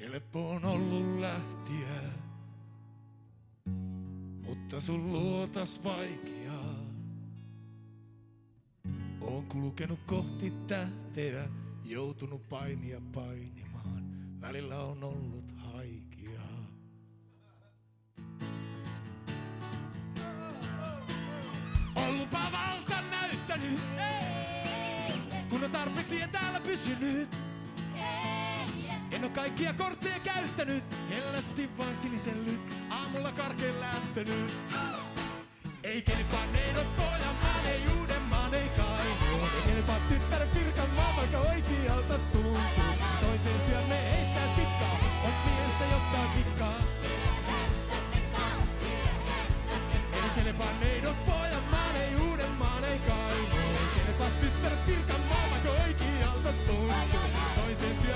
Helppo on ollut lähtiä, mutta sun luotas vaikeaa. Oon kulkenut kohti tähteä, joutunut painia painimaan. Välillä on ollut haikeaa. On lupavalta näyttänyt, kun on tarpeeksi etäällä pysynyt. En oo kaikkia kortteja käyttänyt, hellästi vaan sinitellyt, aamulla karkeen lähtenyt. Ei kelpaa neidot Pohjanmaan, ei Uudenmaan, ei Kainuun. Ei kelpaa tyttären Pirkanmaan, vaikka oikealta tuntuu.